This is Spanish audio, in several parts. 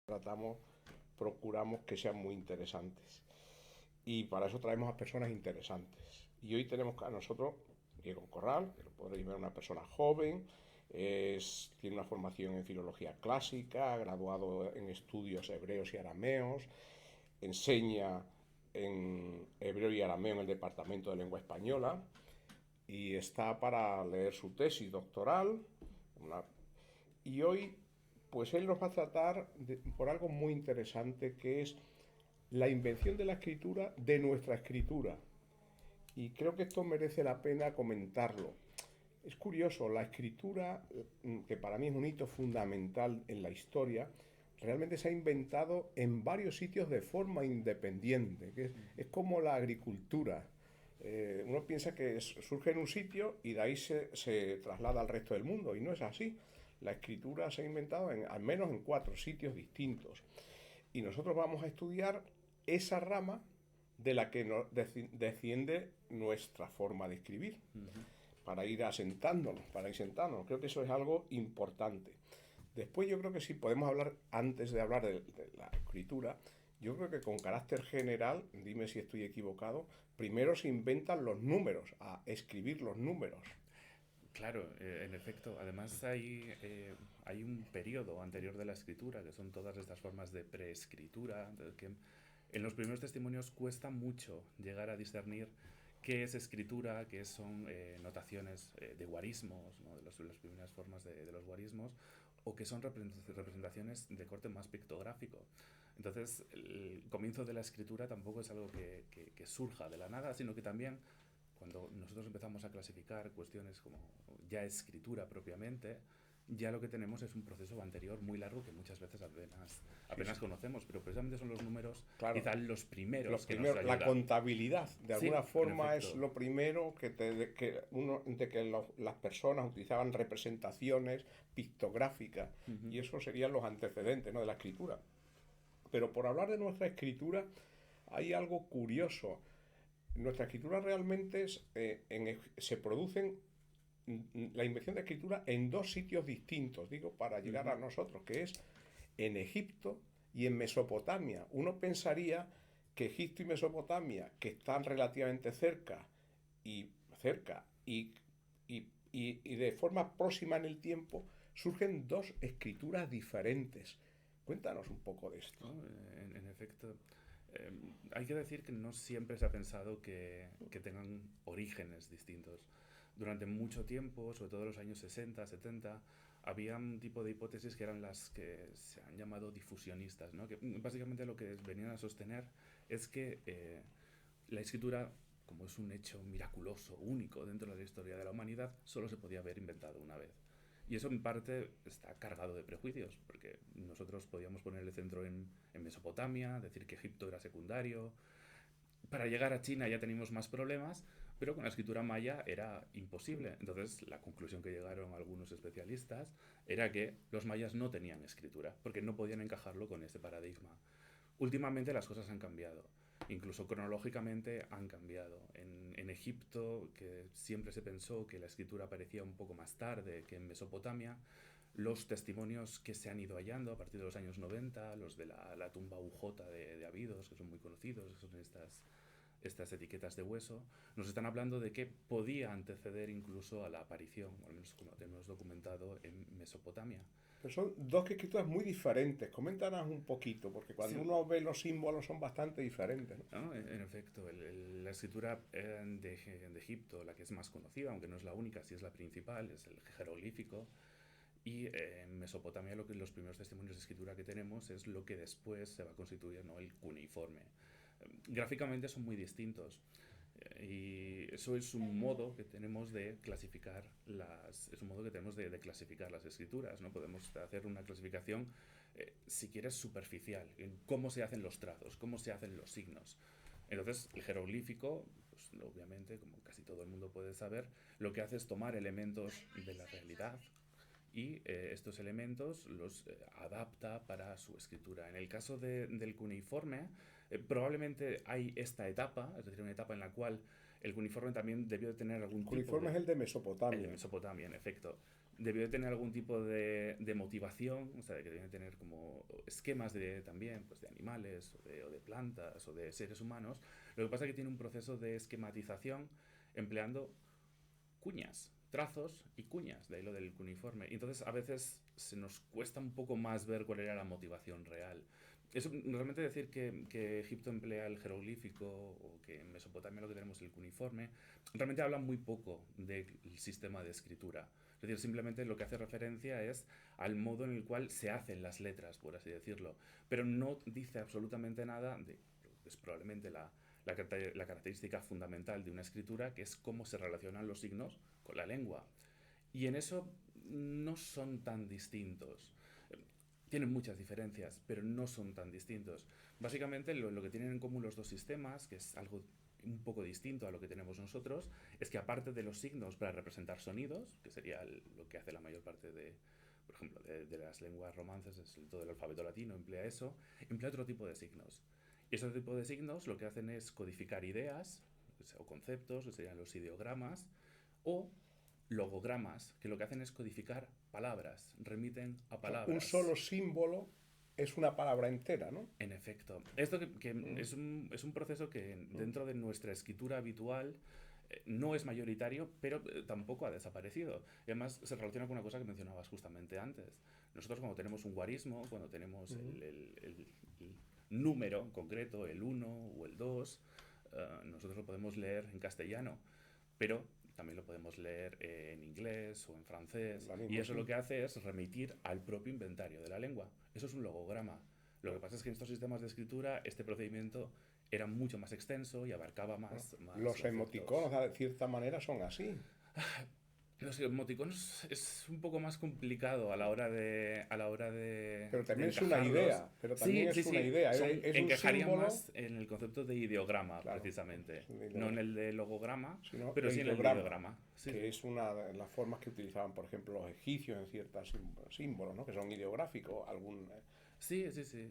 tratamos, procuramos que sean muy interesantes. Y para eso traemos a personas interesantes. Y hoy tenemos a nosotros Diego Corral, que lo podréis ver, una persona joven, tiene una formación en filología clásica, graduado en estudios hebreos y arameos, enseña en hebreo y arameo en el Departamento de Lengua Española y está para leer su tesis doctoral. Una, y hoy, pues él nos va a tratar por algo muy interesante que es la invención de la escritura de nuestra escritura. Y creo que esto merece la pena comentarlo. Es curioso, la escritura, que para mí es un hito fundamental en la historia, realmente se ha inventado en varios sitios de forma independiente, que es como la agricultura. Uno piensa que surge en un sitio y de ahí se traslada al resto del mundo, y no es así. La escritura se ha inventado al menos en 4 sitios distintos. Y nosotros vamos a estudiar esa rama de la que desciende nuestra forma de escribir, para ir asentándonos, para ir sentándonos. Creo que eso es algo importante. Después yo creo que sí podemos hablar, antes de hablar de la escritura, yo creo que con carácter general, dime si estoy equivocado, primero se inventan los números, a escribir los números. Claro, en efecto. Además hay un periodo anterior de la escritura, que son todas estas formas de preescritura, que en los primeros testimonios cuesta mucho llegar a discernir qué es escritura, qué son notaciones de guarismos, ¿no? Las primeras formas de los guarismos, o que son representaciones de corte más pictográfico. Entonces, el comienzo de la escritura tampoco es algo que surja de la nada, sino que también cuando nosotros empezamos a clasificar cuestiones como ya escritura propiamente, ya lo que tenemos es un proceso anterior muy largo que muchas veces Sí, apenas sí. conocemos, pero precisamente son los números Claro, quizás los los primeros que nos primeros, la ayuda. contabilidad, de alguna Sí, en forma es efecto. lo primero de que las personas utilizaban representaciones pictográficas, y eso serían los antecedentes, ¿no?, de la escritura. Pero por hablar de nuestra escritura, hay algo curioso. Nuestra escritura realmente se producen la invención de escritura en 2 sitios distintos, digo, para llegar a nosotros, que es en Egipto y en Mesopotamia. Uno pensaría que Egipto y Mesopotamia, que están relativamente cerca y de forma próxima en el tiempo, surgen 2 escrituras diferentes. Cuéntanos un poco de esto. ¿No? En efecto, hay que decir que no siempre se ha pensado que tengan orígenes distintos. Durante mucho tiempo, sobre todo en los años 60, 70, había un tipo de hipótesis que eran las que se han llamado difusionistas, ¿no? Que básicamente lo que venían a sostener es que la escritura, como es un hecho miraculoso, único dentro de la historia de la humanidad, solo se podía haber inventado una vez. Y eso en parte está cargado de prejuicios, porque nosotros podíamos poner el centro en Mesopotamia, decir que Egipto era secundario. Para llegar a China ya teníamos más problemas, pero con la escritura maya era imposible. Entonces la conclusión que llegaron algunos especialistas era que los mayas no tenían escritura, porque no podían encajarlo con ese paradigma. Últimamente las cosas han cambiado, incluso cronológicamente han cambiado. En Egipto, que siempre se pensó que la escritura aparecía un poco más tarde que en Mesopotamia, los testimonios que se han ido hallando a partir de los años 90, los de la tumba UJ de Abidos, que son muy conocidos, que son estas etiquetas de hueso, nos están hablando de que podía anteceder incluso a la aparición, o al menos como tenemos documentado, en Mesopotamia. Pero son 2 escrituras muy diferentes. Coméntanos un poquito, porque cuando Sí, uno ve los símbolos son bastante diferentes, ¿no? ¿no? En efecto, la escritura de Egipto, la que es más conocida, aunque no es la única, sí es la principal, es el jeroglífico. Y en Mesopotamia los primeros testimonios de escritura que tenemos es lo que después se va a constituir, ¿no?, el cuneiforme. Gráficamente son muy distintos. Y eso es un modo que tenemos de clasificar es un modo que tenemos de clasificar las escrituras, ¿no? Podemos hacer una clasificación, si quieres, superficial, en cómo se hacen los trazos, cómo se hacen los signos. Entonces, el jeroglífico, pues, obviamente, como casi todo el mundo puede saber, lo que hace es tomar elementos de la realidad y estos elementos los adapta para su escritura. En el caso del cuneiforme, probablemente hay esta etapa, es decir, una etapa en la cual el cuneiforme también debió de tener El algún tipo cuneiforme es de... el de El de Mesopotamia. Mesopotamia, en efecto. debió de tener algún tipo de motivación, o sea, que debió de tener como esquemas también pues de animales o de plantas o de seres humanos. Lo que pasa es que tiene un proceso de esquematización empleando cuñas, trazos y cuñas, de ahí lo del cuneiforme. Y entonces a veces se nos cuesta un poco más ver cuál era la motivación real. Eso, realmente decir que Egipto emplea el jeroglífico o que en Mesopotamia lo que tenemos el cuneiforme, realmente habla muy poco del sistema de escritura. Es decir, simplemente lo que hace referencia es al modo en el cual se hacen las letras, por así decirlo. Pero no dice absolutamente nada de, es probablemente la característica fundamental de una escritura, que es cómo se relacionan los signos con la lengua. Y en eso no son tan distintos. Tienen muchas diferencias, pero no son tan distintos. Básicamente lo que tienen en común los dos sistemas, que es algo un poco distinto a lo que tenemos nosotros, es que aparte de los signos para representar sonidos, que sería lo que hace la mayor parte de, por ejemplo, de las lenguas romances, todo el alfabeto latino emplea eso, emplea otro tipo de signos. Y ese tipo de signos lo que hacen es codificar ideas o conceptos, que serían los ideogramas, o logogramas, que lo que hacen es codificar palabras, remiten a O sea, un palabras. solo símbolo es una palabra entera, ¿no? En efecto. Esto que Mm. es un proceso que Mm. dentro de nuestra escritura habitual no es mayoritario, pero tampoco ha desaparecido. Y además se relaciona con una cosa que mencionabas justamente antes. Nosotros cuando tenemos un guarismo, cuando tenemos Mm. el número en concreto, el uno o el 2, nosotros lo podemos leer en castellano, pero también lo podemos leer en inglés o en francés, La y lengua, eso sí. lo que hace es remitir al propio inventario de la lengua. Eso es un logograma. Lo que pasa es que en estos sistemas de escritura este procedimiento era mucho más extenso y abarcaba Bueno, más los conceptos. emoticonos, de cierta manera, son así. Los emoticonos es un poco más complicado Pero de también es una encajarlos. idea. Pero también Sí, sí, es una sí, idea. Es un encajarían símbolo, más en el concepto de ideograma, claro, precisamente. es un No en ideograma, el de logograma, sino pero el sí en el de ideograma, ideograma. Sí, que sí. es una de las formas que utilizaban, por ejemplo, los egipcios en ciertos símbolos, ¿no? Que son ideográficos. Sí, sí, sí.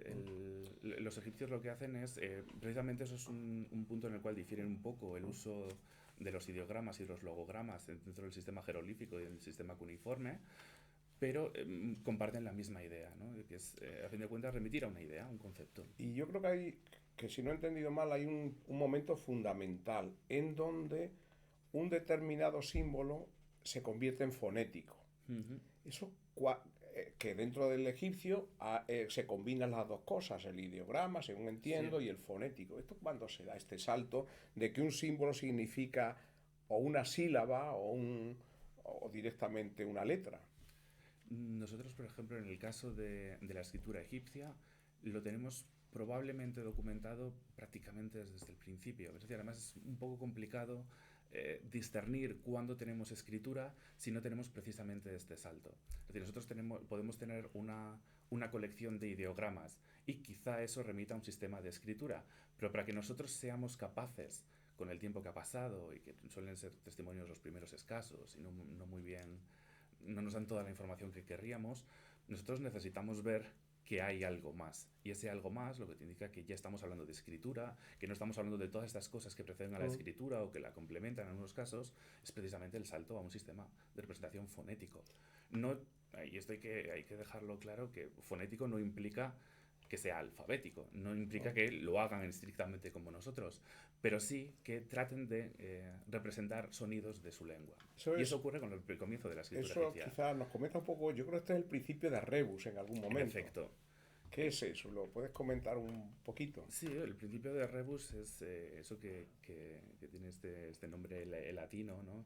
Los egipcios lo que hacen es, precisamente eso es un punto en el cual difieren un poco el uso de los ideogramas y los logogramas dentro del sistema jeroglífico y del sistema cuneiforme, pero comparten la misma idea, ¿no? Que es, a fin de cuentas, remitir a una idea, a un concepto. Y yo creo que que si no he entendido mal, hay un momento fundamental en donde un determinado símbolo se convierte en fonético. Ujú. Eso que dentro del egipcio se combinan las dos cosas, el ideograma, según Sí. entiendo, y el fonético. ¿Esto cuándo se da este salto de que un símbolo significa o una sílaba o directamente una letra? Nosotros, por ejemplo, en el caso de la escritura egipcia, lo tenemos probablemente documentado prácticamente desde el principio. Es decir, además es un poco complicado discernir cuándo tenemos escritura si no tenemos precisamente este salto. Es decir, nosotros podemos tener una colección de ideogramas y quizá eso remita a un sistema de escritura, pero para que nosotros seamos capaces, con el tiempo que ha pasado y que suelen ser testimonios los primeros escasos y no muy bien, no nos dan toda la información que querríamos, nosotros necesitamos ver que hay algo más. Y ese algo más lo que te indica que ya estamos hablando de escritura, que no estamos hablando de todas estas cosas que preceden a la Mm. escritura o que la complementan en algunos casos, es precisamente el salto a un sistema de representación fonético. No, y esto hay que dejarlo claro, que fonético no implica que sea alfabético, no implica Mm. que lo hagan estrictamente como nosotros, pero sí que traten de representar sonidos de su lengua. Eso Y eso es, ocurre con el comienzo de la escritura eso egipcia. quizás nos comenta un poco, yo creo que este es el principio de Rebus en algún En momento. efecto, ¿Qué es eso? ¿Lo puedes comentar un poquito? sí, el principio de rebus es eso que tiene este nombre latino, ¿no?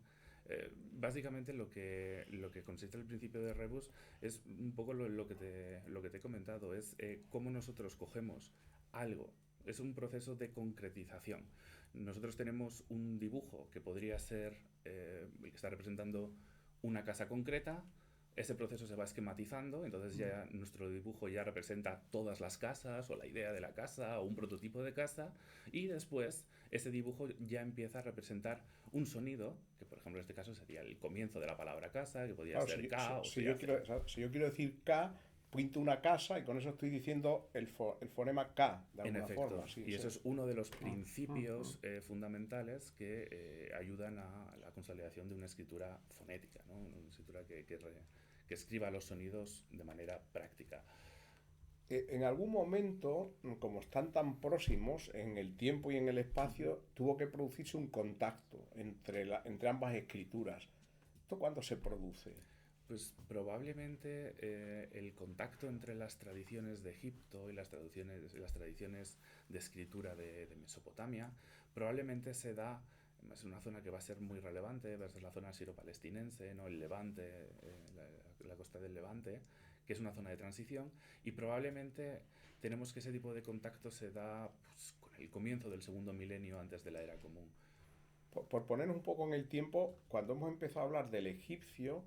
Básicamente lo que consiste el principio de rebus es un poco lo que te he comentado, es cómo nosotros cogemos algo, es un proceso de concretización. Nosotros tenemos un dibujo que podría ser, que está representando una casa concreta. Ese proceso se va esquematizando, entonces Mm. ya nuestro dibujo ya representa todas las casas o la idea de la casa o un prototipo de casa, y después ese dibujo ya empieza a representar un sonido, que por ejemplo en este caso sería el comienzo de la palabra casa, que podría Claro, ser K o si sería yo C. quiero, si yo quiero decir K, pinto una casa y con eso estoy diciendo el fonema K, de En alguna efecto, forma. Sí, y sí. eso es uno de los principios fundamentales que ayudan a la consolidación de una escritura fonética, ¿no? Una escritura que escriba los sonidos de manera práctica. En algún momento, como están tan próximos en el tiempo y en el espacio, tuvo que producirse un contacto entre ambas escrituras. ¿Esto cuándo se produce? Pues probablemente el contacto entre las tradiciones de Egipto y las tradiciones de escritura de Mesopotamia probablemente se da, es una zona que va a ser muy relevante, va a ser la zona siro-palestinense, ¿no? El Levante, la costa del Levante, que es una zona de transición, y probablemente tenemos que ese tipo de contacto se da pues, con el comienzo del segundo milenio antes de la era común. Por ponernos un poco en el tiempo, cuando hemos empezado a hablar del egipcio,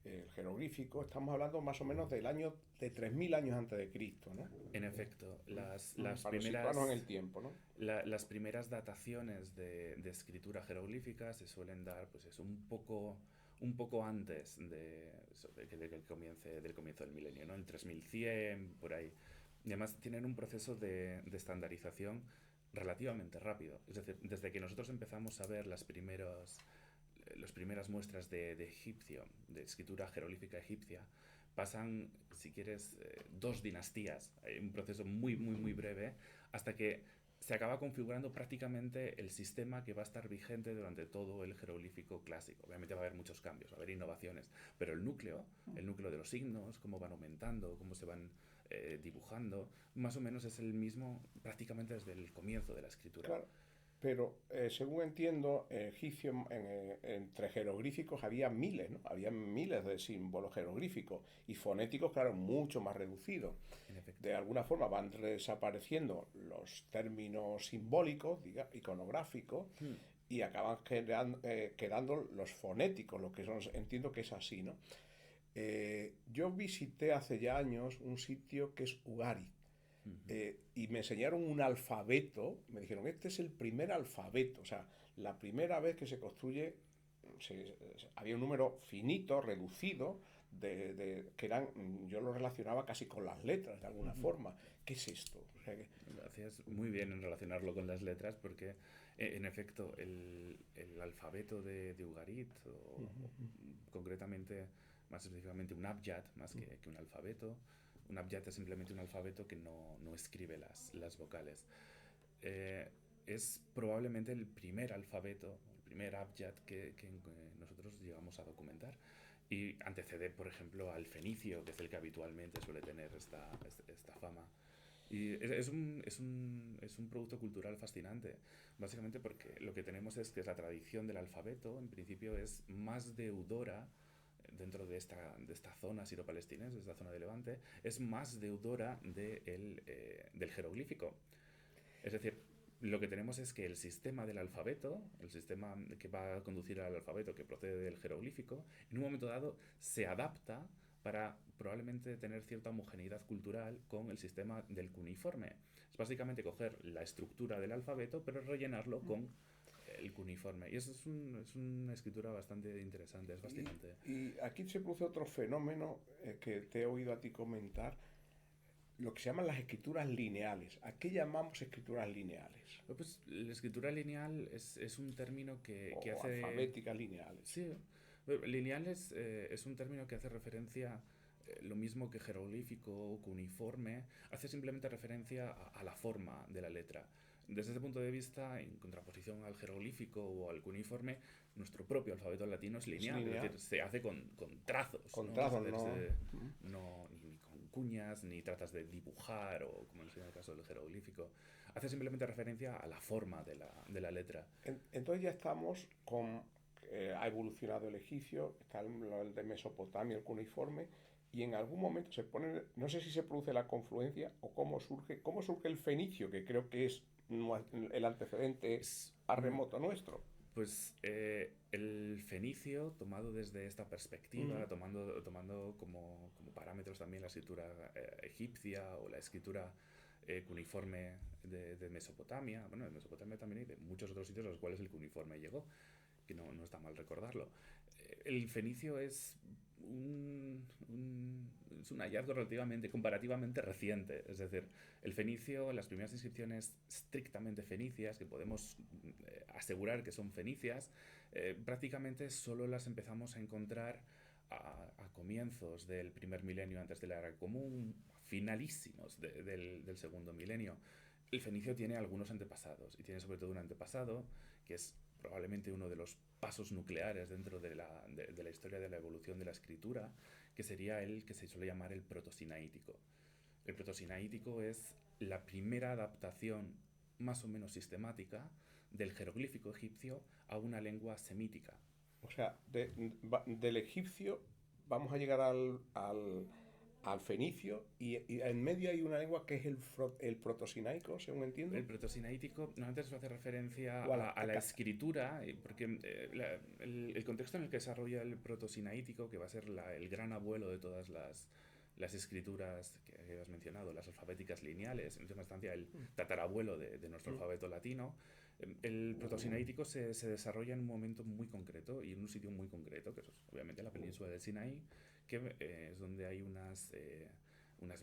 el jeroglífico, estamos hablando más o menos del año de 3000 años antes de Cristo, ¿no? En efecto, Para situarnos en el tiempo, ¿no? las primeras dataciones de escritura jeroglífica se suelen dar pues es un poco antes del comienzo del milenio, ¿no? En 3100, por ahí. Y además tienen un proceso de estandarización relativamente rápido. Es decir, desde que nosotros empezamos a ver las primeras muestras de egipcio, de escritura jeroglífica egipcia, pasan, si quieres, dos dinastías, un proceso muy, muy, muy breve, hasta que se acaba configurando prácticamente el sistema que va a estar vigente durante todo el jeroglífico clásico. Obviamente va a haber muchos cambios, va a haber innovaciones, pero el núcleo de los signos, cómo van aumentando, cómo se van dibujando, más o menos es el mismo prácticamente desde el comienzo de la escritura. Claro, pero según entiendo, egipcio, entre jeroglíficos había miles, ¿no? Había miles de símbolos jeroglíficos y fonéticos, claro, mucho más reducidos. En efecto. De alguna forma van desapareciendo los términos simbólicos, iconográficos, Hmm. y acaban quedando los fonéticos, lo que son, entiendo que es así, ¿no? Yo visité hace ya años un sitio que es Ugarit, Uh-huh. y me enseñaron un alfabeto, me dijeron, este es el primer alfabeto, o sea, la primera vez que se construye, había un número finito, reducido, que eran, yo lo relacionaba casi con las letras de alguna Uh-huh. forma. ¿Qué es esto? O sea, Hacías muy bien en relacionarlo con las letras porque, en efecto, el alfabeto de Ugarit, o concretamente, más específicamente un abjad, más que un alfabeto, un abjad es simplemente un alfabeto que no escribe las vocales. Eh, es probablemente el primer alfabeto, el primer abjad que nosotros llegamos a documentar. Y antecede, por ejemplo, al fenicio, que es el que habitualmente suele tener esta fama. Y es un producto cultural fascinante, básicamente porque lo que tenemos es que la tradición del alfabeto, en principio, es más deudora dentro de esta zona siro-palestinense, de esta zona de Levante, es más deudora del jeroglífico. Es decir, lo que tenemos es que el sistema del alfabeto, el sistema que va a conducir al alfabeto que procede del jeroglífico, en un momento dado se adapta para probablemente tener cierta homogeneidad cultural con el sistema del cuneiforme. Es básicamente coger la estructura del alfabeto, pero rellenarlo con el cuneiforme. Y eso es una escritura bastante interesante, es fascinante. y aquí se produce otro fenómeno que te he oído a ti comentar, lo que se llaman las escrituras lineales. ¿A qué llamamos escrituras lineales? Pues la escritura lineal es un término que O hace... alfabéticas lineales. Sí, lineal es un término que hace referencia, lo mismo que jeroglífico o cuneiforme, hace simplemente referencia a la forma de la letra. Desde ese punto de vista, en contraposición al jeroglífico o al cuneiforme, nuestro propio alfabeto latino es Es lineal, es lineal. decir, se hace con trazos, Con ¿no? Es trazos, decir, no. ni con cuñas, ni tratas de dibujar, o como en el caso del jeroglífico. Hace simplemente referencia a la forma de la letra. Entonces ya estamos con... ha evolucionado el egipcio, está el de Mesopotamia, el cuneiforme, y en algún momento se pone, no sé si se produce la confluencia o cómo surge el fenicio, que creo que es el antecedente Es a un, remoto nuestro. Pues el fenicio, tomado desde esta perspectiva, tomando como parámetros también la escritura egipcia o la escritura cuneiforme de Mesopotamia, bueno, de Mesopotamia también y de muchos otros sitios a los cuales el cuneiforme llegó, que no está mal recordarlo. El fenicio es es un hallazgo relativamente, comparativamente reciente. Es decir, el fenicio, las primeras inscripciones estrictamente fenicias, que podemos asegurar que son fenicias, prácticamente solo las empezamos a encontrar a comienzos del primer milenio antes de la era común, finalísimos del segundo milenio. El fenicio tiene algunos antepasados, y tiene sobre todo un antepasado que es probablemente uno de los pasos nucleares dentro de la historia de la evolución de la escritura, que sería el que se suele llamar el protosinaítico. El protosinaítico es la primera adaptación más o menos sistemática del jeroglífico egipcio a una lengua semítica. O sea, del egipcio vamos a llegar al fenicio y en medio hay una lengua que es el protosinaico, según entiendo. El protosinaítico normalmente se hace referencia O a la escritura, porque el contexto en el que desarrolla el protosinaítico, que va a ser el gran abuelo de todas las escrituras que has mencionado, las alfabéticas lineales, en última instancia el tatarabuelo de nuestro alfabeto latino, el protosinaítico se desarrolla en un momento muy concreto y en un sitio muy concreto, que es obviamente la península del Sinaí, que es donde hay unas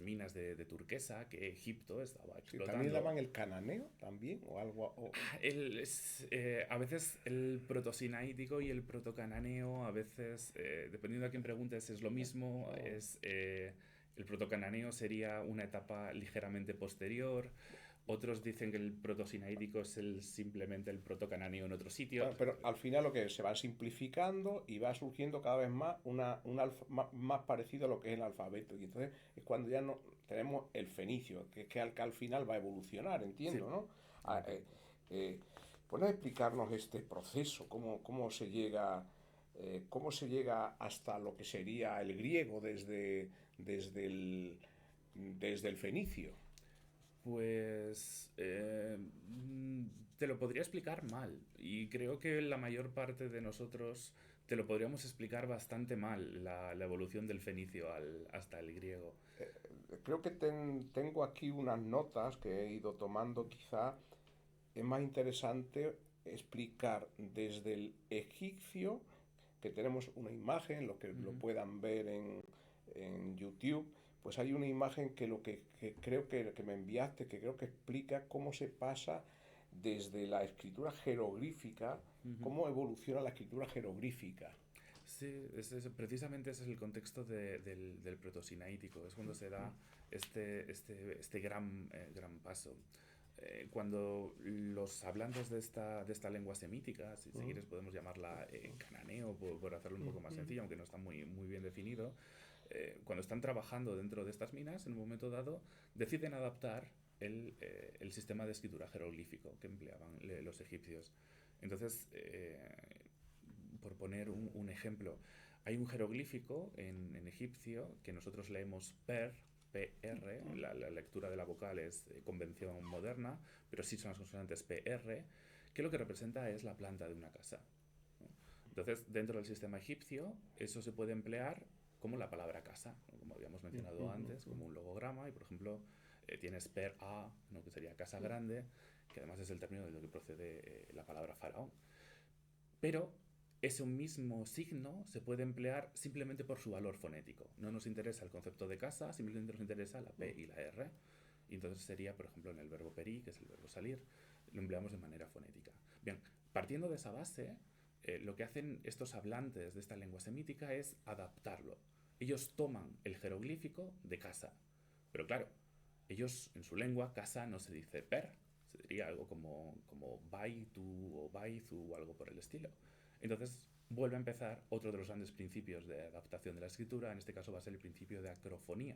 minas de turquesa que Egipto estaba Sí, también explotando. llaman el cananeo, también, o algo. A veces el protosinaítico y el protocananeo, a veces, dependiendo a quién preguntes, es lo mismo. El protocananeo sería una etapa ligeramente posterior. Otros dicen que el protosinaítico es simplemente el protocananeo en otro sitio. Bueno, pero al final lo que se va simplificando y va surgiendo cada vez más más parecido a lo que es el alfabeto. Y entonces es cuando ya no tenemos el fenicio, que al final va a evolucionar, Sí, entiendo, ¿no? Ah, ¿Puedes explicarnos este proceso? ¿Cómo se llega hasta lo que sería el griego desde desde el fenicio? pues te lo podría explicar mal y creo que la mayor parte de nosotros te lo podríamos explicar bastante mal, la evolución del fenicio hasta el griego. Creo que tengo aquí unas notas que he ido tomando. Quizá es más interesante explicar desde el egipcio, que tenemos una imagen, los que lo Ujú. puedan ver en YouTube, pues hay una imagen que creo que me enviaste, que creo que explica cómo se pasa desde la escritura jeroglífica, Ujú. cómo evoluciona la escritura jeroglífica. Sí, precisamente ese es el contexto del protosinaítico, es cuando se da este gran paso. Cuando los hablantes de esta lengua semítica, si quieres podemos llamarla cananeo por hacerlo un poco más sencillo, aunque no está muy bien definido, cuando están trabajando dentro de estas minas, en un momento dado, deciden adaptar el sistema de escritura jeroglífico que empleaban los egipcios. Entonces, por poner un ejemplo, hay un jeroglífico en egipcio que nosotros leemos PR, la lectura de la vocal es convención moderna, pero sí son las consonantes PR, que lo que representa es la planta de una casa. ¿No? Entonces, dentro del sistema egipcio, eso se puede emplear como la palabra casa, ¿no? Como habíamos mencionado antes, como un logograma, y por ejemplo, tienes per a, ¿no? Que sería casa grande, que además es el término de lo que procede la palabra faraón. Pero ese mismo signo se puede emplear simplemente por su valor fonético. No nos interesa el concepto de casa, simplemente nos interesa la P y la R. Y entonces sería, por ejemplo, en el verbo peri, que es el verbo salir, lo empleamos de manera fonética. Bien, partiendo de esa base, lo que hacen estos hablantes de esta lengua semítica es adaptarlo. Ellos toman el jeroglífico de casa. Pero claro, ellos en su lengua, casa no se dice per, se diría algo como baitu o baizu o algo por el estilo. Entonces vuelve a empezar otro de los grandes principios de adaptación de la escritura, en este caso va a ser el principio de acrofonía.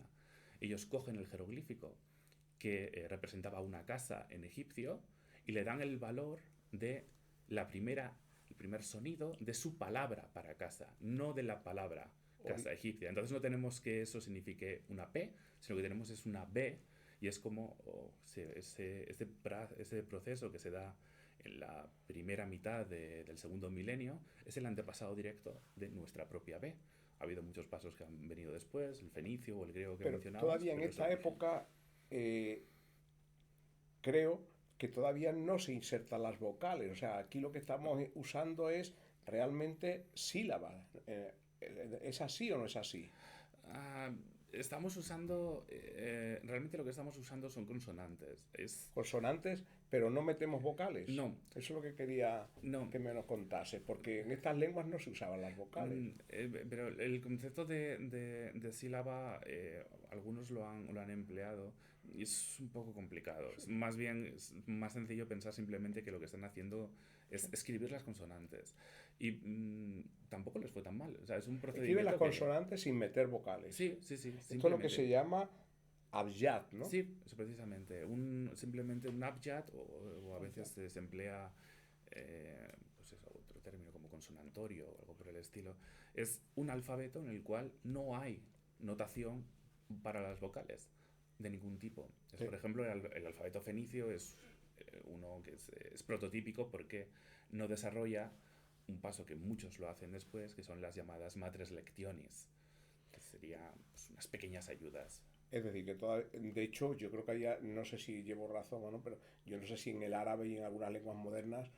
Ellos cogen el jeroglífico que representaba una casa en egipcio y le dan el valor de el primer sonido de su palabra para casa, no de la palabra casa egipcia. Entonces no tenemos que eso signifique una P, sino que tenemos es una B y es como ese proceso que se da en la primera mitad del segundo milenio es el antepasado directo de nuestra propia B. Ha habido muchos pasos que han venido después, el fenicio o el griego que Pero mencionabas, todavía en pero es esta el origen. época creo que todavía no se insertan las vocales. O sea, aquí lo que estamos usando es realmente sílabas. ¿Es así o no es así? Ah, Estamos usando, realmente lo que estamos usando son consonantes. Consonantes, pero no metemos vocales. No, Eso es lo que quería no. que me lo contase, porque en estas lenguas no se usaban las vocales. Pero el concepto de sílaba, algunos lo han empleado y es un poco complicado. Es más bien, es más sencillo pensar simplemente que lo que están haciendo es escribir las consonantes. Y tampoco les fue tan mal. O sea, es un Escriben las procedimiento que... consonantes sin meter vocales. Sí, sí, sí, Esto es lo que se simplemente. llama abyad, ¿no? Sí, eso precisamente. Simplemente un abjad o a veces se emplea pues eso, otro término como consonantorio o algo por el estilo. Es un alfabeto en el cual no hay notación para las vocales de ningún tipo. Sí. Por ejemplo, el alfabeto fenicio es uno que es prototípico porque no desarrolla un paso que muchos lo hacen después, que son las llamadas matres lectionis, que serían pues, unas pequeñas ayudas. Es decir, de hecho, yo creo que allá, no sé si llevo razón o no, pero yo no sé si en el árabe y en algunas lenguas modernas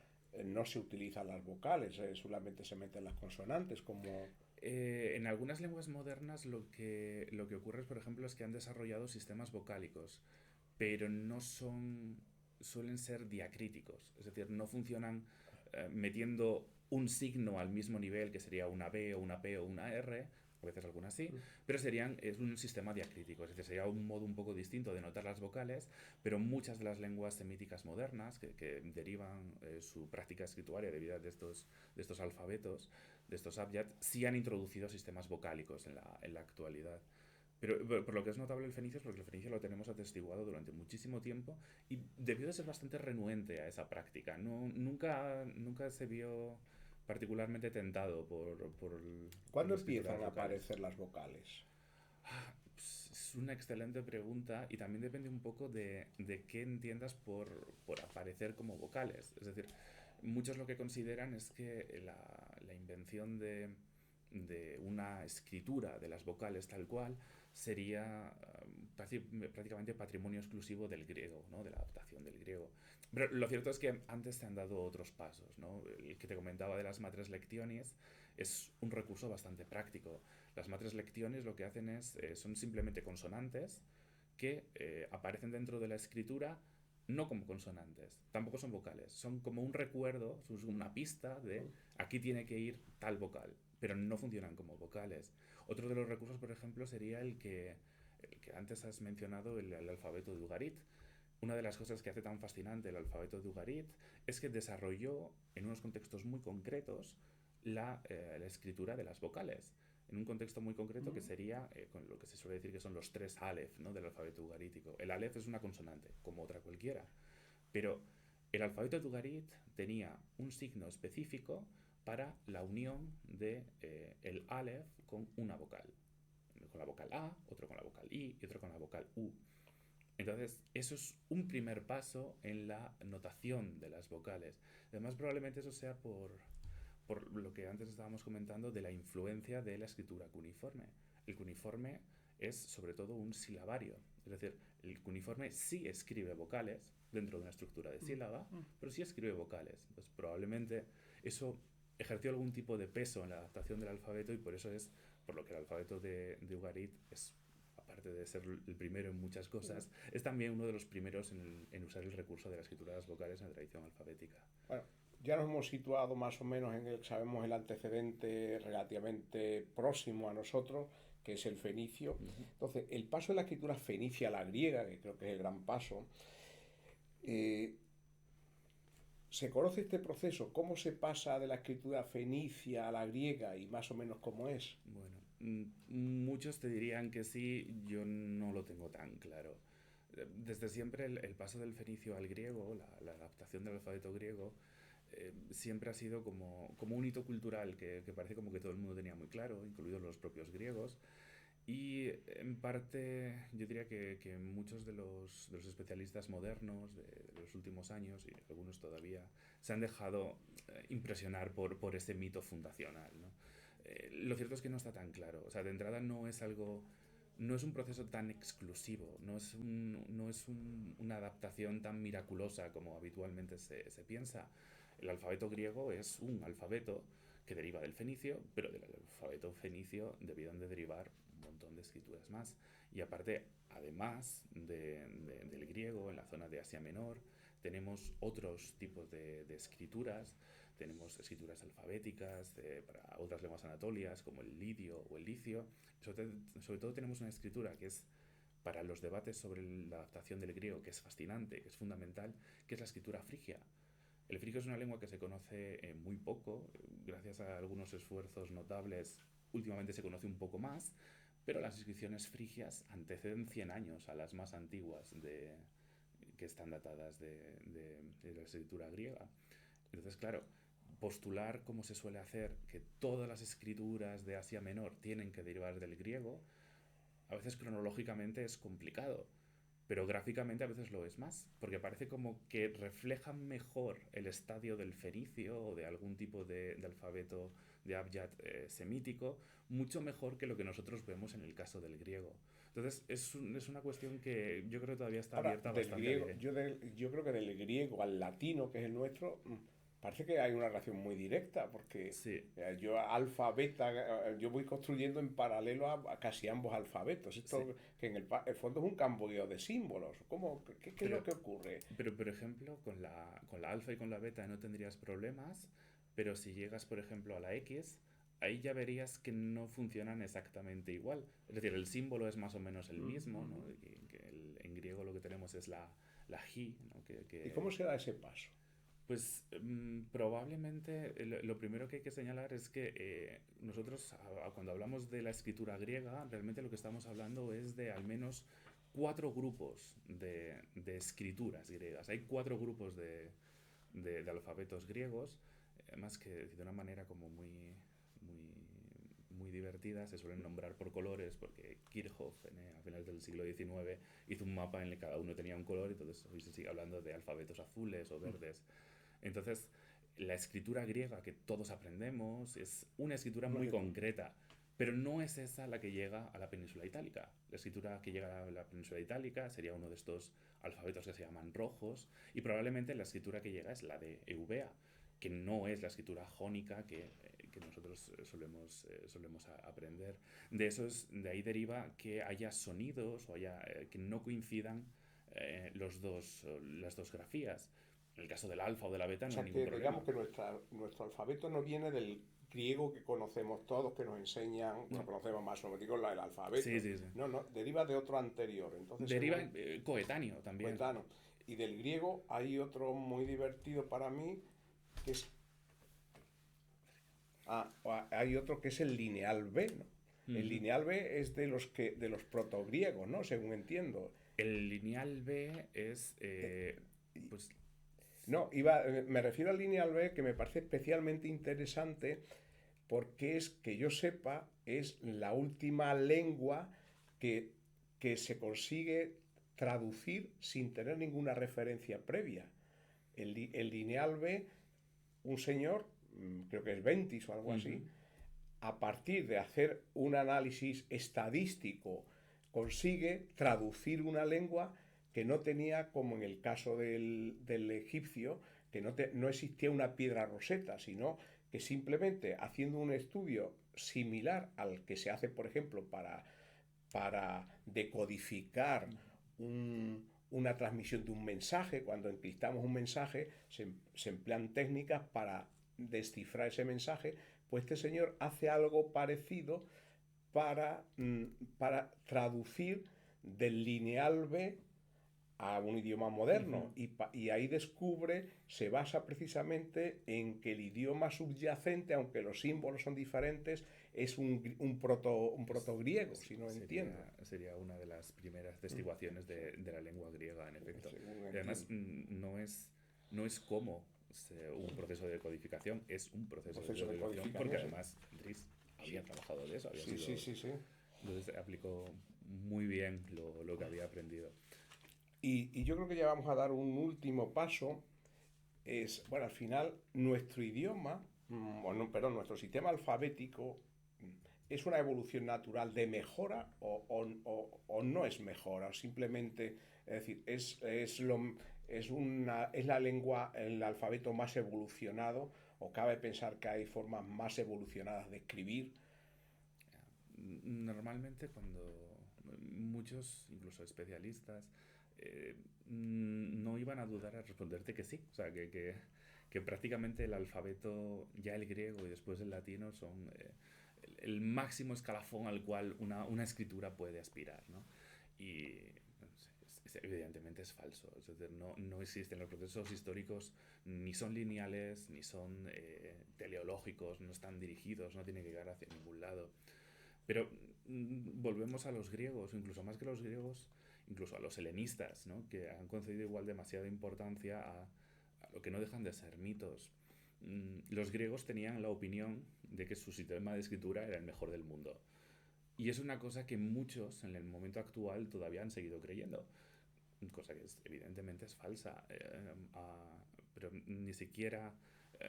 no se utilizan las vocales, solamente se meten las consonantes, como... En algunas lenguas modernas lo que ocurre, por ejemplo, es que han desarrollado sistemas vocálicos, pero no son, suelen ser diacríticos, es decir, no funcionan metiendo un signo al mismo nivel, que sería una B o una P o una R, a veces algunas sí, pero es un sistema diacrítico, es decir, sería un modo un poco distinto de notar las vocales, pero muchas de las lenguas semíticas modernas que derivan su práctica escrituaria de estos alfabetos, de estos abjad, sí han introducido sistemas vocálicos en la actualidad. Pero por lo que es notable el fenicio es porque el fenicio lo tenemos atestiguado durante muchísimo tiempo y debió de ser bastante renuente a esa práctica. No, nunca se vio particularmente tentado por ¿Cuándo la escritura de empiezan las a vocales. aparecer las vocales? Pues, es una excelente pregunta y también depende un poco de qué entiendas por aparecer como vocales. Es decir, muchos lo que consideran es que la invención de una escritura de las vocales tal cual sería prácticamente patrimonio exclusivo del griego, ¿no? De la adaptación del griego. Pero lo cierto es que antes se han dado otros pasos, ¿no? El que te comentaba de las matres lectionis es un recurso bastante práctico. Las matres lectionis lo que hacen son simplemente consonantes que aparecen dentro de la escritura no como consonantes, tampoco son vocales, son como un recuerdo, es una pista de aquí tiene que ir tal vocal, pero no funcionan como vocales. Otro de los recursos, por ejemplo, sería el que antes has mencionado, el alfabeto de Ugarit. Una de las cosas que hace tan fascinante el alfabeto de Ugarit es que desarrolló en unos contextos muy concretos la escritura de las vocales. En un contexto muy concreto que sería con lo que se suele decir que son los tres alef, ¿no? Del alfabeto ugarítico. El alef es una consonante, como otra cualquiera. Pero el alfabeto de Ugarit tenía un signo específico para la unión de el alef con una vocal. Con la vocal A, otro con la vocal I y otro con la vocal U. Entonces, eso es un primer paso en la notación de las vocales. Además, probablemente eso sea por lo que antes estábamos comentando de la influencia de la escritura cuneiforme. El cuneiforme es sobre todo un silabario, es decir, el cuneiforme sí escribe vocales dentro de una estructura de sílaba, pero sí escribe vocales. Entonces, probablemente eso ejerció algún tipo de peso en la adaptación del alfabeto y por eso es por lo que el alfabeto de Ugarit es, aparte de ser el primero en muchas cosas, es también uno de los primeros en usar el recurso de la escritura de las vocales en la tradición alfabética. Bueno, ya nos hemos situado más o menos en el, sabemos el antecedente relativamente próximo a nosotros, que es el fenicio. Uh -huh. Entonces, el paso de la escritura fenicia a la griega, que creo que es el gran paso, eh, ¿se conoce este proceso? ¿Cómo se pasa de la escritura fenicia a la griega y más o menos cómo es? Bueno, muchos te dirían que sí, yo no lo tengo tan claro. Desde siempre el paso del fenicio al griego, la adaptación del alfabeto griego, siempre ha sido como un hito cultural que parece como que todo el mundo tenía muy claro, incluidos los propios griegos. Y en parte yo diría que muchos de los especialistas modernos de los últimos años, y algunos todavía, se han dejado impresionar por ese mito fundacional, ¿no? Lo cierto es que no está tan claro. O sea, de entrada no es un proceso tan exclusivo, no es una adaptación tan miraculosa como habitualmente se piensa. El alfabeto griego es un alfabeto que deriva del fenicio, pero del alfabeto fenicio debieron de derivar un montón de escrituras más. Y aparte, además del griego, en la zona de Asia Menor, tenemos otros tipos de escrituras. Tenemos escrituras alfabéticas para otras lenguas anatolias, como el lidio o el licio. Sobre todo tenemos una escritura que es para los debates sobre la adaptación del griego, que es fascinante, que es fundamental, que es la escritura frigia. El frigio es una lengua que se conoce muy poco, gracias a algunos esfuerzos notables, últimamente se conoce un poco más, pero las inscripciones frigias anteceden 100 años a las más antiguas que están datadas de la escritura griega. Entonces, claro, postular, como se suele hacer, que todas las escrituras de Asia Menor tienen que derivar del griego, a veces cronológicamente es complicado, pero gráficamente a veces lo es más, porque parece como que reflejan mejor el estadio del fenicio o de algún tipo de alfabeto de Abjad semítico, mucho mejor que lo que nosotros vemos en el caso del griego. Entonces es una cuestión que yo creo que todavía está Ahora, abierta del bastante a griego, debate. yo creo que del griego al latino, que es el nuestro, parece que hay una relación muy directa, porque Sí, yo alfa, beta, yo voy construyendo en paralelo a casi ambos alfabetos. sí. Esto que en el fondo es un campo de símbolos. ¿Qué es lo Pero, que ocurre? pero por ejemplo, con la alfa y con la beta no tendrías problemas, pero si llegas, por ejemplo, a la X, ahí ya verías que no funcionan exactamente igual. Es decir, el símbolo es más o menos el mismo, ¿no? En griego lo que tenemos es la ji, ¿no? ¿Y cómo se da ese paso? Pues probablemente lo primero que hay que señalar es que nosotros cuando hablamos de la escritura griega, realmente lo que estamos hablando es de al menos 4 grupos de escrituras griegas. Hay 4 grupos de alfabetos griegos, además que de una manera como muy, muy divertida se suelen nombrar por colores, porque Kirchhoff a finales del siglo XIX hizo un mapa en el que cada uno tenía un color, y entonces hoy se sigue hablando de alfabetos azules o verdes. Entonces, la escritura griega que todos aprendemos es una escritura muy Lógico. concreta, pero no es esa la que llega a la península itálica. La escritura que llega a la península itálica sería uno de estos alfabetos que se llaman rojos, y probablemente la escritura que llega es la de Eubea, que no es la escritura jónica que nosotros solemos aprender. De ahí deriva que haya sonidos o que no coincidan las dos grafías. En el caso del alfa o de la beta O no hay sea ningún que problema. digamos que nuestro alfabeto no viene del griego que conocemos todos, que nos enseñan, bueno, No. conocemos más o menos, digo, el Sí, alfabeto. sí, sí. No, no, deriva de otro anterior. Entonces, Deriva según coetáneo también. coetáneo. Y del griego hay otro muy divertido para mí, que es, hay otro que es el lineal B, ¿no? El Ujú. lineal B es de los protogriegos, ¿no? Según entiendo. El lineal B es, Eh, y- pues, no, me refiero al lineal B, que me parece especialmente interesante porque es, que yo sepa, es la última lengua que, que se consigue traducir sin tener ninguna referencia previa. El lineal B, un señor, creo que es Ventis o algo ujú. así, a partir de hacer un análisis estadístico, consigue traducir una lengua que no tenía, como en el caso del egipcio, que no existía una piedra roseta, sino que simplemente haciendo un estudio similar al que se hace, por ejemplo, para decodificar una transmisión de un mensaje. Cuando encriptamos un mensaje, se emplean técnicas para descifrar ese mensaje. Pues este señor hace algo parecido para, para traducir del lineal B a un idioma moderno, Ujú. y ahí se basa precisamente en que el idioma subyacente, aunque los símbolos son diferentes, es un protogriego, si no entiendo. Sería una de las primeras Mm, testiguaciones sí, de la lengua griega, en efecto. según Y además, entiendo. no es como un proceso de codificación, es un Un proceso de proceso de codificación, porque codificación, sí. además Dries Sí, había trabajado de eso, había sí, sí, sido. sí, sí. Entonces aplicó muy bien lo que había aprendido. Y yo creo que ya vamos a dar un último paso. Bueno, al final nuestro idioma, perdón, nuestro sistema alfabético es una evolución natural de mejora o no es mejora, simplemente, es decir, es la lengua, el alfabeto más evolucionado, o cabe pensar que hay formas más evolucionadas de escribir. Normalmente cuando muchos, incluso especialistas, no iban a dudar a responderte que sí. O sea, que prácticamente el alfabeto, ya el griego y después el latino, son el máximo escalafón al cual una escritura puede aspirar, ¿no? Y no sé, evidentemente es falso. Es decir, no existen los procesos históricos, ni son lineales, ni son teleológicos, no están dirigidos, no tienen que llegar hacia ningún lado. Pero volvemos a los griegos, incluso más que los griegos, incluso a los helenistas, ¿no? Que han concedido igual demasiada importancia a lo que no dejan de ser mitos. Los griegos tenían la opinión de que su sistema de escritura era el mejor del mundo. Y es una cosa que muchos en el momento actual todavía han seguido creyendo, cosa que evidentemente es falsa, pero ni siquiera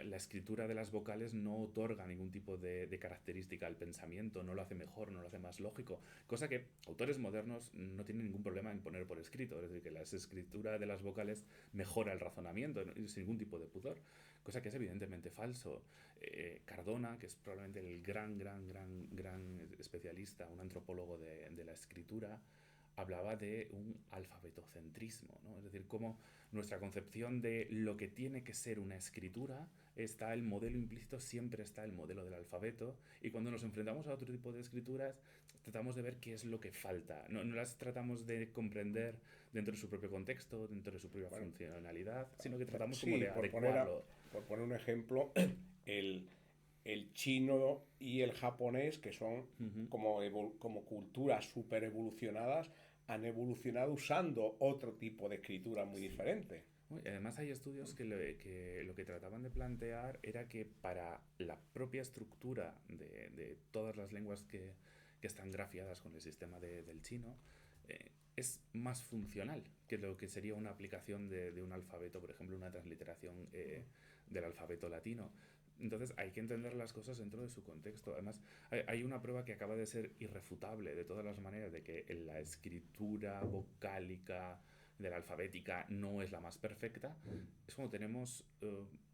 la escritura de las vocales no otorga ningún tipo de característica al pensamiento, no lo hace mejor, no lo hace más lógico, cosa que autores modernos no tienen ningún problema en poner por escrito, es decir, que la escritura de las vocales mejora el razonamiento sin ningún tipo de pudor, cosa que es evidentemente falso. Cardona, que es probablemente el gran especialista, un antropólogo de la escritura, hablaba de un alfabetocentrismo, ¿no? Es decir, cómo nuestra concepción de lo que tiene que ser una escritura está el modelo implícito, siempre está el modelo del alfabeto, y cuando nos enfrentamos a otro tipo de escrituras, tratamos de ver qué es lo que falta. No las tratamos de comprender dentro de su propio contexto, dentro de su propia Bueno, funcionalidad, sino que tratamos como sí, de adecuarlo. por poner un ejemplo, el, el chino y el japonés, que son Ujú. como culturas super evolucionadas, han evolucionado usando otro tipo de escritura muy Sí. diferente. Uy, además hay estudios que lo que trataban de plantear era que para la propia estructura de todas las lenguas que están grafiadas con el sistema del chino, es más funcional que lo que sería una aplicación de un alfabeto, por ejemplo, una transliteración del alfabeto latino. Entonces hay que entender las cosas dentro de su contexto. Además, hay una prueba que acaba de ser irrefutable de todas las maneras de que la escritura vocálica de la alfabética no es la más perfecta. Es cuando tenemos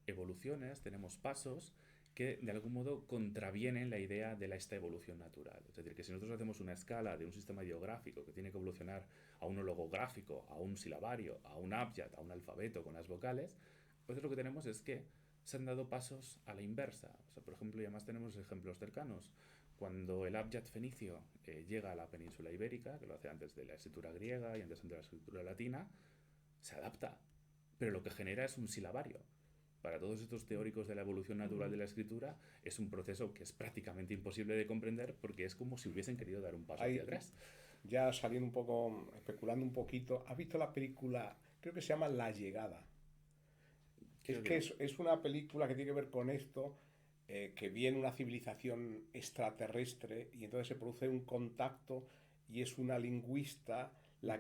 evoluciones, tenemos pasos que de algún modo contravienen la idea de esta evolución natural. Es decir, que si nosotros hacemos una escala de un sistema ideográfico que tiene que evolucionar a un logográfico, a un silabario, a un abjad, a un alfabeto con las vocales, pues lo que tenemos es que se han dado pasos a la inversa. O sea, por ejemplo, y además tenemos ejemplos cercanos. Cuando el abjad fenicio llega a la península ibérica, que lo hace antes de la escritura griega y antes de la escritura latina, se adapta. Pero lo que genera es un silabario. Para todos estos teóricos de la evolución natural de la escritura, es un proceso que es prácticamente imposible de comprender porque es como si hubiesen querido dar un paso hacia Hay, atrás. ya saliendo un poco, especulando un poquito, ¿has visto la película? Creo que se llama La Llegada. Es Creo que que no. es una película que tiene que ver con esto, que viene una civilización extraterrestre y entonces se produce un contacto y es una lingüista Ujú.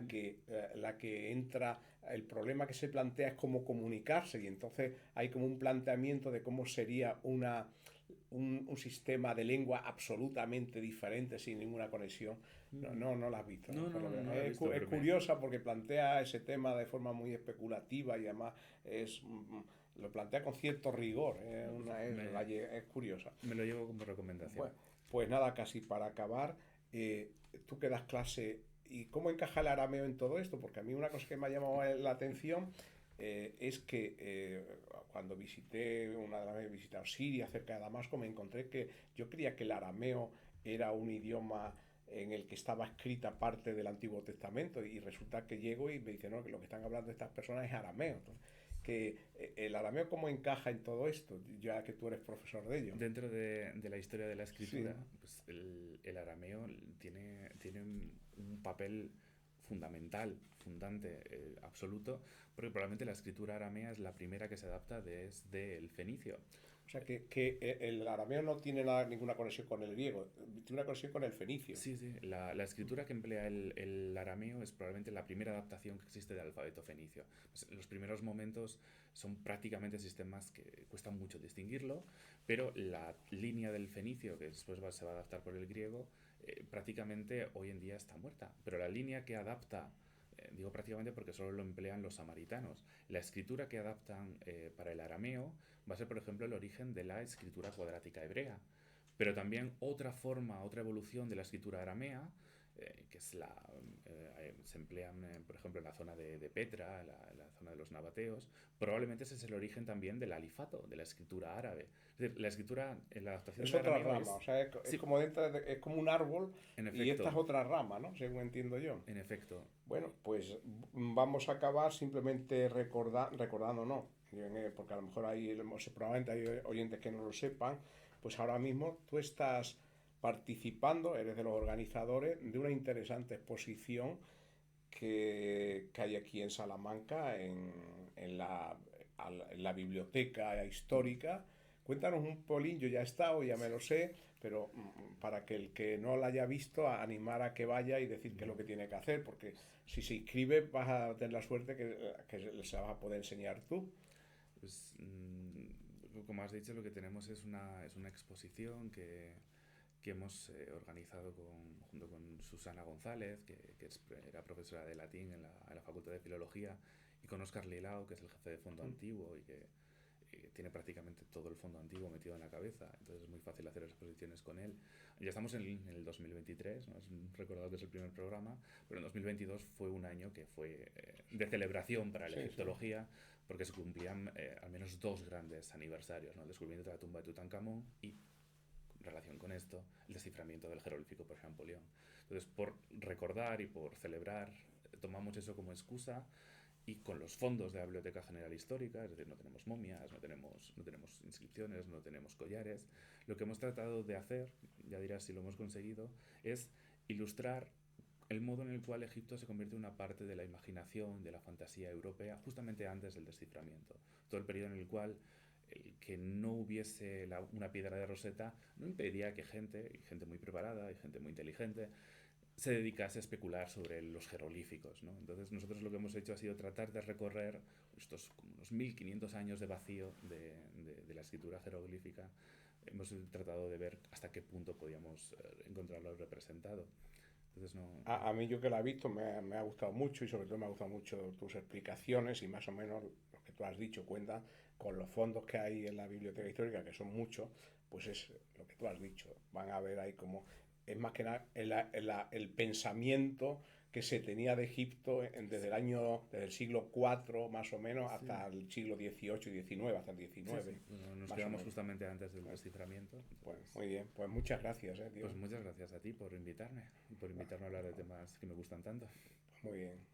la que entra, el problema que se plantea es cómo comunicarse y entonces hay como un planteamiento de cómo sería un sistema de lengua absolutamente diferente, sin ninguna conexión. Ujú. No la has visto, ¿no? No, Por lo menos. no lo he visto, Es pero curiosa porque plantea ese tema de forma muy especulativa y además es, lo plantea con cierto rigor. me, Es curiosa. me lo llevo como recomendación. Bueno, pues nada, casi para acabar, tú que das clase, ¿y cómo encaja el arameo en todo esto? Porque a mí una cosa que me ha llamado la atención es que cuando visité, una de las veces he visitado Siria, cerca de Damasco, me encontré que yo creía que el arameo era un idioma en el que estaba escrita parte del Antiguo Testamento y resulta que llego y me dicen, no, que lo que están hablando estas personas es arameo. Entonces, que el arameo cómo encaja en todo esto, ya que tú eres profesor de ello. Dentro de la historia de la Sí, escritura, pues el arameo tiene un papel fundamental, fundante, absoluto, porque probablemente la escritura aramea es la primera que se adapta desde el fenicio. o sea que el arameo no tiene ninguna conexión con el griego, tiene una conexión con el fenicio. Sí, sí, la escritura que emplea el arameo es probablemente la primera adaptación que existe del alfabeto fenicio. Pues los primeros momentos son prácticamente sistemas que cuestan mucho distinguirlo, pero la línea del fenicio, que después se va a adaptar por el griego, prácticamente hoy en día está muerta. Pero la línea que adapta, digo prácticamente porque solo lo emplean los samaritanos, la escritura que adaptan para el arameo va a ser, por ejemplo, el origen de la escritura cuadrática hebrea, Pero también otra forma, otra evolución de la escritura aramea, que es se emplean, por ejemplo, en la zona de Petra, la zona de los nabateos, probablemente ese es el origen también del alifato, de la escritura árabe. Es decir, la escritura, la adaptación Es del otra arameo rama, es... o sea, es Sí, como es como un árbol en y esta es efecto, otra rama, ¿no? Según entiendo yo. en efecto. Bueno, pues vamos a acabar simplemente recordando, no, porque a lo mejor probablemente hay oyentes que no lo sepan, pues ahora mismo tú estás participando, eres de los organizadores de una interesante exposición que hay aquí en Salamanca, en en la biblioteca histórica. Cuéntanos un polín, yo ya he estado, ya me lo sé, pero para que el que no la haya visto, animar a que vaya y decir qué es lo que tiene que hacer, porque si se inscribe vas a tener la suerte que se la vas a poder enseñar tú. Pues, como has dicho, lo que tenemos es una exposición que hemos organizado junto con Susana González, era profesora de latín en la Facultad de Filología, y con Óscar Lilao, que es el jefe de Fondo Antiguo y que tiene prácticamente todo el fondo antiguo metido en la cabeza, entonces es muy fácil hacer exposiciones con él. Ya estamos en el 2023, ¿no? Recordado que es el primer programa, pero en 2022 fue un año que fue de celebración para la Sí, sí. egiptología, porque se cumplían al menos dos grandes aniversarios, ¿no? El descubrimiento de la tumba de Tutankamón y, en relación con esto, el desciframiento del jeroglífico por Champollion. Entonces, por recordar y por celebrar, tomamos eso como excusa y con los fondos de la Biblioteca General Histórica, es decir, no tenemos momias, no tenemos inscripciones, no tenemos collares, lo que hemos tratado de hacer, ya dirás si lo hemos conseguido, es ilustrar el modo en el cual Egipto se convierte en una parte de la imaginación, de la fantasía europea, justamente antes del desciframiento. Todo el periodo en el cual el que no hubiese una piedra de Rosetta no impedía que gente muy preparada y gente muy inteligente, se dedicase a especular sobre los jeroglíficos, ¿no? Entonces nosotros lo que hemos hecho ha sido tratar de recorrer estos como unos 1500 años de vacío de la escritura jeroglífica. Hemos tratado de ver hasta qué punto podíamos encontrarlo representado. Entonces no... A mí yo que la he visto me ha gustado mucho y sobre todo me ha gustado mucho tus explicaciones y más o menos lo que tú has dicho cuenta con los fondos que hay en la biblioteca histórica, que son muchos, pues es lo que tú has dicho. Van a ver ahí como es más que nada el pensamiento que se tenía de Egipto desde el siglo IV más o menos Sí. hasta el siglo XVIII y XIX, hasta el Sí, XIX, sí. Bueno, nos más o quedamos menos. justamente antes del Bueno, desciframiento. pues Entonces, muy bien, pues muchas gracias, pues tío. muchas gracias a ti por invitarme y por invitarme a hablar de temas que me gustan tanto. Muy bien.